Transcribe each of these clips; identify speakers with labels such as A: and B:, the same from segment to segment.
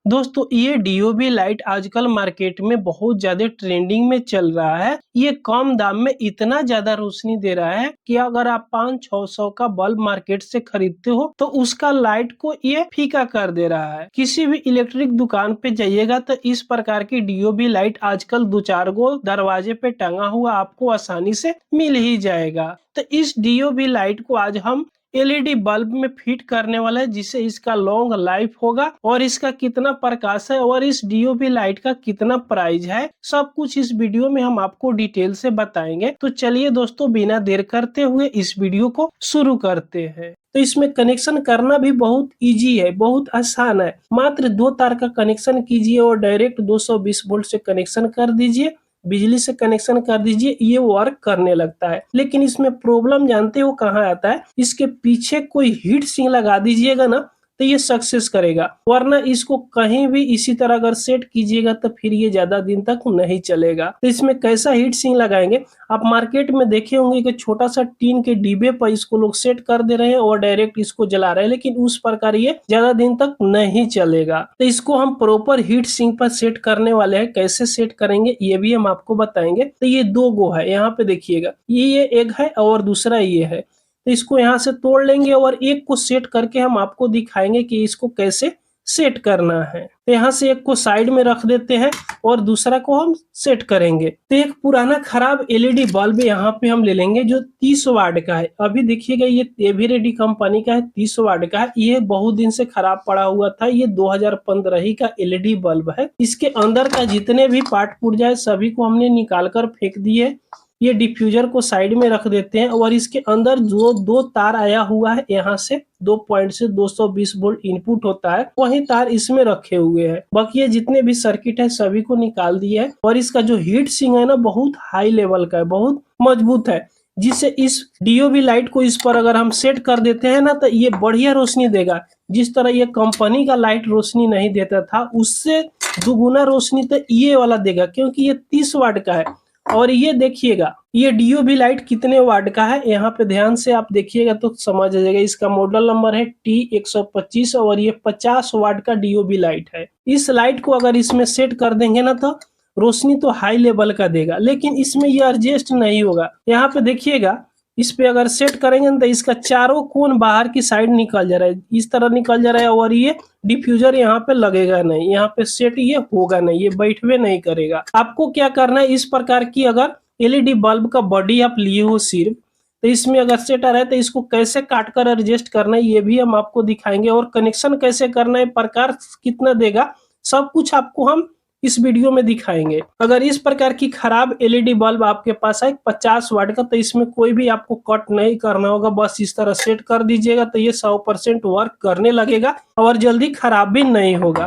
A: दोस्तों ये DOB light आजकल मार्केट में बहुत ज्यादा ट्रेंडिंग में चल रहा है। ये कम दाम में इतना ज्यादा रोशनी दे रहा है कि अगर आप 500-600 का बल्ब मार्केट से खरीदते हो तो उसका लाइट को ये फीका कर दे रहा है। किसी भी इलेक्ट्रिक दुकान पे जाइएगा तो इस प्रकार की डीओबी लाइट आजकल 2-4 गो दरवाजे पे टंगा हुआ आपको आसानी से मिल ही जाएगा। तो इस डीओबी लाइट को आज हम एलईडी बल्ब में फिट करने वाला है, जिससे इसका लॉन्ग लाइफ होगा और इसका कितना प्रकाश है और इस डीओबी लाइट का कितना प्राइस है, सब कुछ इस वीडियो में हम आपको डिटेल से बताएंगे। तो चलिए दोस्तों, बिना देर करते हुए इस वीडियो को शुरू करते हैं। तो इसमें कनेक्शन करना भी बहुत इजी है, बहुत आसान है। मात्र 2 तार का कनेक्शन कीजिए और डायरेक्ट 220 वोल्ट से कनेक्शन कर दीजिए, बिजली से कनेक्शन कर दीजिए, ये वर्क करने लगता है। लेकिन इसमें प्रॉब्लम जानते हो कहाँ आता है? इसके पीछे कोई हीट सिंक लगा दीजिएगा ना तो ये सक्सेस करेगा, वरना इसको कहीं भी इसी तरह अगर सेट कीजिएगा तो फिर ये ज्यादा दिन तक नहीं चलेगा। तो इसमें कैसा हीट सिंक लगाएंगे? आप मार्केट में देखे होंगे कि छोटा सा टीन के डिब्बे पर इसको लोग सेट कर दे रहे हैं और डायरेक्ट इसको जला रहे हैं, लेकिन उस प्रकार ये ज्यादा दिन तक नहीं चलेगा। तो इसको हम प्रॉपर हीट सिंक पर सेट करने वाले हैं। कैसे सेट करेंगे ये भी हम आपको बताएंगे। तो ये 2 गो है, यहाँ पे देखिएगा, ये एक है और दूसरा ये है। तो इसको यहाँ से तोड़ लेंगे और एक को सेट करके हम आपको दिखाएंगे कि इसको कैसे सेट करना है। तो यहाँ से एक को साइड में रख देते हैं और दूसरा को हम सेट करेंगे। तो एक पुराना खराब एलईडी बल्ब यहाँ पे हम ले लेंगे जो 30 वाट का है। अभी देखिएगा ये एवरेडी कंपनी का है, 30 वाट का है। ये बहुत दिन से खराब पड़ा हुआ था। ये 2015 ही का एलईडी बल्ब है। इसके अंदर का जितने भी पार्ट पुर्जा है सभी को हमने निकाल कर फेंक दिए। ये डिफ्यूजर को साइड में रख देते हैं और इसके अंदर जो 2 तार आया हुआ है, यहाँ से 2 पॉइंट से 220 वोल्ट इनपुट होता है, वही तार इसमें रखे हुए हैं। बाकी ये जितने भी सर्किट है सभी को निकाल दिए है। और इसका जो हीट सिंक है ना, बहुत हाई लेवल का है, बहुत मजबूत है, जिससे इस डीओबी लाइट को इस पर अगर हम सेट कर देते हैं ना तो ये बढ़िया रोशनी देगा। जिस तरह ये कंपनी का लाइट रोशनी नहीं देता था, उससे दुगुना रोशनी तो ये वाला देगा, क्योंकि ये 30 वाट का है। और ये देखिएगा ये डीओबी लाइट कितने वाट का है, यहाँ पे ध्यान से आप देखिएगा तो समझ आ जाएगा। इसका मॉडल नंबर है T125 और ये 50 वाट का डीओबी लाइट है। इस लाइट को अगर इसमें सेट कर देंगे ना तो रोशनी तो हाई लेवल का देगा, लेकिन इसमें ये एडजस्ट नहीं होगा। यहाँ पे देखिएगा, इस पे अगर सेट करेंगे तो इसका चारों कोन बाहर की साइड निकल जा रहा है, इस तरह निकल जा रहा है। और ये डिफ्यूजर यहाँ पे लगेगा नहीं, यहाँ पे सेट ये होगा नहीं, ये बैठवे नहीं करेगा। आपको क्या करना है, इस प्रकार की अगर एलईडी बल्ब का बॉडी आप लिए हो सिर्फ, तो इसमें अगर सेट आ रहा है तो इसको कैसे काट कर एडजस्ट करना है ये भी हम आपको दिखाएंगे। और कनेक्शन कैसे करना है, प्रकाश कितना देगा, सब कुछ आपको हम इस वीडियो में दिखाएंगे। अगर इस प्रकार की खराब एलईडी बल्ब आपके पास है 50 वाट का, तो इसमें कोई भी आपको कट नहीं करना होगा, बस इस तरह सेट कर दीजिएगा तो ये 100% वर्क करने लगेगा और जल्दी खराब भी नहीं होगा।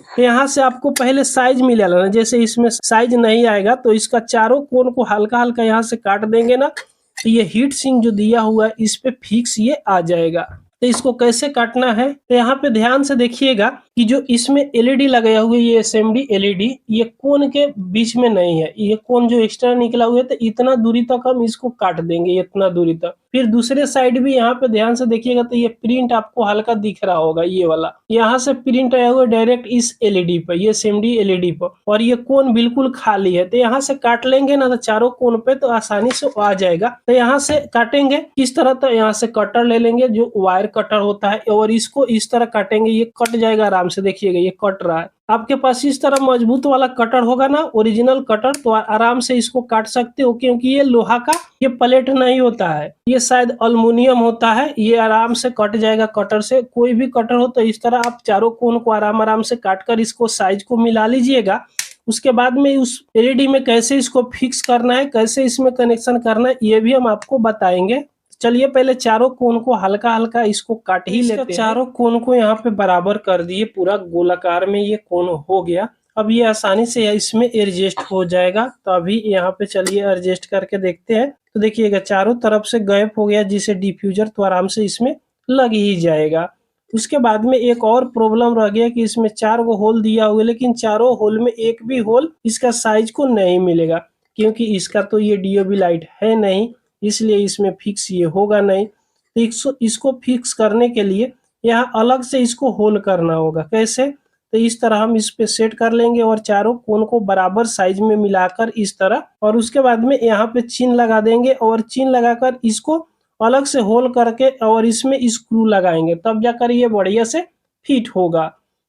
A: तो यहाँ से आपको पहले साइज मिल जाना, जैसे इसमें साइज नहीं आएगा तो इसका चारों कोन को हल्का हल्का यहाँ से काट देंगे ना, तो ये हीट सिंक जो दिया हुआ है इस पे फिक्स ये आ जाएगा। तो इसको कैसे काटना है, तो यहाँ पे ध्यान से देखिएगा कि जो इसमें एलईडी लगाया हुआ है, ये एसएमडी एलईडी, ये कोन के बीच में नहीं है। ये कोन जो एक्स्ट्रा निकला हुआ है तो इतना दूरी तक हम इसको काट देंगे, इतना दूरी तक। फिर दूसरे साइड भी यहाँ पे ध्यान से देखिएगा तो ये प्रिंट आपको हल्का दिख रहा होगा, ये वाला यहाँ से प्रिंट आया हुआ डायरेक्ट इस एलईडी पर, ये एसएमडी एलईडी पर, और ये कोन बिल्कुल खाली है। तो यहाँ से काट लेंगे ना तो चारों कोन पे तो आसानी से आ जाएगा। तो यहाँ से काटेंगे किस तरह, तो यहाँ से कटर ले लेंगे जो वायर कटर होता है और इसको इस तरह काटेंगे, ये कट जाएगा आराम से। देखिएगा ये कट रहा है। आपके पास इस तरह मजबूत वाला कटर होगा ना, ओरिजिनल कटर, तो आराम से इसको काट सकते हो, क्योंकि ये लोहा का ये प्लेट नहीं होता है, ये शायद अल्युमिनियम होता है। ये आराम से कट जाएगा कटर से। कोई भी कटर हो तो इस तरह आप चारों कोन को आराम से काट कर इसको साइज को मिला लीजिएगा। उसके बाद में उस एलईडी में कैसे इसको फिक्स करना है, कैसे इसमें कनेक्शन करना है, ये भी हम आपको बताएंगे। चलिए पहले चारों कोन को हल्का हल्का इसको काट ही लेते हैं। चारों कोन को यहाँ पे बराबर कर दिए, पूरा गोलाकार में ये कोन हो गया। अब ये आसानी से इसमें एडजस्ट हो जाएगा। तो अभी यहाँ पे चलिए एडजस्ट करके देखते हैं। तो देखिएगा चारों तरफ से गैप हो गया, जिसे डिफ्यूजर तो आराम से इसमें लग ही जाएगा। उसके बाद में एक और प्रॉब्लम रह गया कि इसमें 4 गो होल दिया हुआ है, लेकिन चारों होल में एक भी होल इसका साइज को नहीं मिलेगा, क्योंकि इसका तो ये डीओबी लाइट है नहीं, इसलिए इसमें फिक्स ये होगा नहीं। तो इसको फिक्स करने के लिए यहाँ अलग से इसको होल करना होगा। कैसे, तो इस तरह हम इस पे सेट कर लेंगे और चारों कोन को बराबर साइज में मिलाकर इस तरह, और उसके बाद में यहाँ पे चिन्ह लगा देंगे और चिन्ह लगाकर इसको अलग से होल करके और इसमें स्क्रू लगाएंगे, तब जाकर ये बढ़िया से फिट होगा।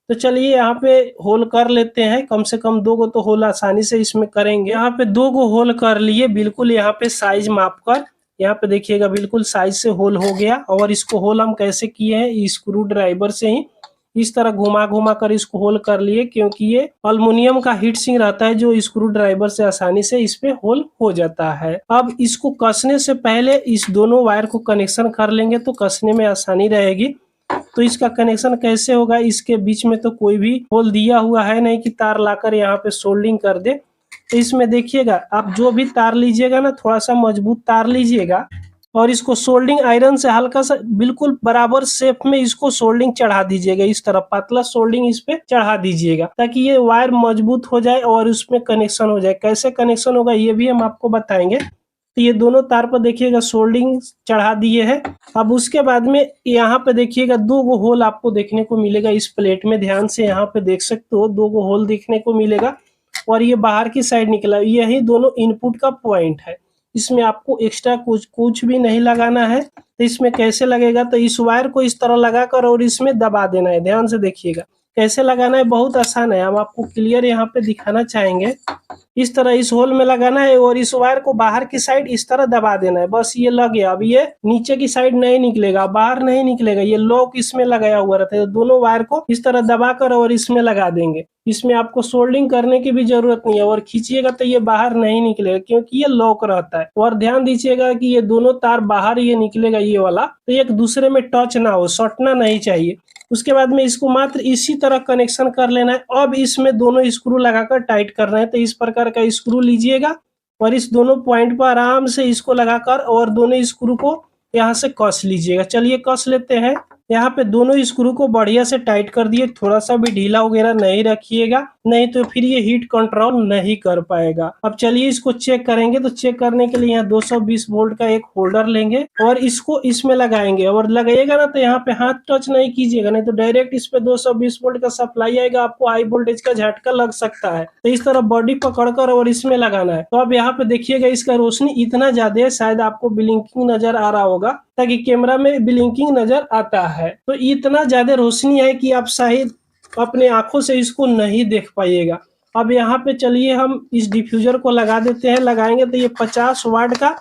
A: तो चलिए यहाँ पे होल कर लेते हैं, कम से कम 2 गो तो होल आसानी से इसमें करेंगे। यहाँ पे 2 गो होल कर लिए, बिल्कुल यहाँ पे साइज माप कर, यहाँ पे देखिएगा बिल्कुल साइज से होल हो गया। और इसको होल हम कैसे किए हैं, स्क्रू ड्राइवर से ही इस तरह घुमा घुमा कर इसको होल कर लिए, क्योंकि ये अल्युमिनियम का हीट सिंक रहता है जो स्क्रू ड्राइवर से आसानी से इस पे होल हो जाता है। अब इसको कसने से पहले इस दोनों वायर को कनेक्शन कर लेंगे तो कसने में आसानी रहेगी। तो इसका कनेक्शन कैसे होगा, इसके बीच में तो कोई भी होल दिया हुआ है नहीं कि तार लाकर यहाँ पे सोल्डिंग कर दे। तो इसमें देखिएगा आप जो भी तार लीजिएगा ना, थोड़ा सा मजबूत तार लीजिएगा और इसको सोल्डिंग आयरन से हल्का सा बिल्कुल बराबर शेप में इसको सोल्डिंग चढ़ा दीजिएगा। इस तरह पतला सोल्डिंग इस पे चढ़ा दीजिएगा ताकि ये वायर मजबूत हो जाए और उसमें कनेक्शन हो जाए। कैसे कनेक्शन होगा ये भी हम आपको बताएंगे। तो ये दोनों तार पर देखिएगा सोल्डिंग चढ़ा दिए हैं। अब उसके बाद में यहाँ पे देखिएगा 2 गो होल आपको देखने को मिलेगा इस प्लेट में, ध्यान से यहाँ पे देख सकते हो 2 गो होल देखने को मिलेगा और ये बाहर की साइड निकला, यही दोनों इनपुट का पॉइंट है। इसमें आपको एक्स्ट्रा कुछ भी नहीं लगाना है। तो इसमें कैसे लगेगा, तो इस वायर को इस तरह लगाकर और इसमें दबा देना है। ध्यान से देखिएगा कैसे लगाना है, बहुत आसान है, हम आपको क्लियर यहाँ पे दिखाना चाहेंगे। इस तरह इस होल में लगाना है और इस वायर को बाहर की साइड इस तरह दबा देना है, बस ये लग गया। अब ये नीचे की साइड नहीं निकलेगा, बाहर नहीं निकलेगा, ये लॉक इसमें लगाया हुआ रहता है। तो दोनों वायर को इस तरह दबाकर और इसमें लगा देंगे। इसमें आपको सोल्डिंग करने की भी जरूरत नहीं है और खींचिएगा तो ये बाहर नहीं निकलेगा क्योंकि ये लॉक रहता है। और ध्यान दीजिएगा कि ये दोनों तार बाहर ये निकलेगा ये वाला, तो एक दूसरे में टच ना हो, सटना नहीं चाहिए। उसके बाद में इसको मात्र इसी तरह कनेक्शन कर लेना है। अब इसमें दोनों स्क्रू लगाकर टाइट करना है। तो इस प्रकार का स्क्रू लीजिएगा और इस दोनों पॉइंट पर आराम से इसको लगाकर और दोनों स्क्रू को यहाँ से कस लीजिएगा। चलिए कस लेते हैं। यहाँ पे दोनों स्क्रू को बढ़िया से टाइट कर दिए, थोड़ा सा भी ढीला वगैरह नहीं रखिएगा, नहीं तो फिर ये हीट कंट्रोल नहीं कर पाएगा। अब चलिए इसको चेक करेंगे। तो चेक करने के लिए यहाँ 220 वोल्ट का एक होल्डर लेंगे और इसको इसमें लगाएंगे। और लगाइएगा ना तो यहाँ पे हाथ टच नहीं कीजिएगा, नहीं तो डायरेक्ट इस पे 220 वोल्ट का सप्लाई आएगा, आपको हाई वोल्टेज का झटका लग सकता है। तो इस तरह बॉडी पकड़कर और इसमें लगाना है। तो अब यहाँ पे देखिएगा इसका रोशनी इतना ज्यादा है, शायद आपको ब्लिंकिंग नजर आ रहा होगा, ताकि कैमरा में ब्लिंकिंग नजर आता है। तो इतना ज्यादा रोशनी है कि आप शायद अपने आंखों से इसको नहीं देख पाइएगा। अब यहाँ पे चलिए हम इस डिफ्यूजर को लगा देते हैं। लगाएंगे तो ये 50 वाट का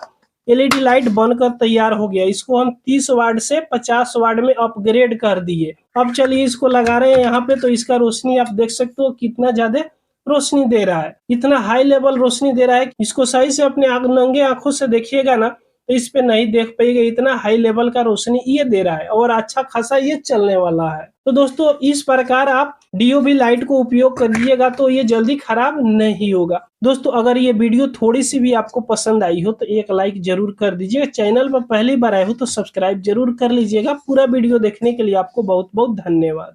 A: एलईडी लाइट बनकर तैयार हो गया। इसको हम 30 वाट से 50 वाट में अपग्रेड कर दिए। अब चलिए इसको लगा रहे हैं यहाँ पे। तो इसका रोशनी आप देख सकते हो कितना ज्यादा रोशनी दे रहा है, इतना हाई लेवल रोशनी दे रहा है। इसको सही से अपने नंगे आंखों से देखिएगा ना तो इस पे नहीं देख पाइएगा, इतना हाई लेवल का रोशनी ये दे रहा है और अच्छा खासा ये चलने वाला है। तो दोस्तों इस प्रकार आप डीओबी लाइट को उपयोग करिएगा तो ये जल्दी खराब नहीं होगा। दोस्तों अगर ये वीडियो थोड़ी सी भी आपको पसंद आई हो तो एक लाइक जरूर कर दीजिएगा। चैनल पर पहली बार आए हो तो सब्सक्राइब जरूर कर लीजिएगा। पूरा वीडियो देखने के लिए आपको बहुत बहुत धन्यवाद।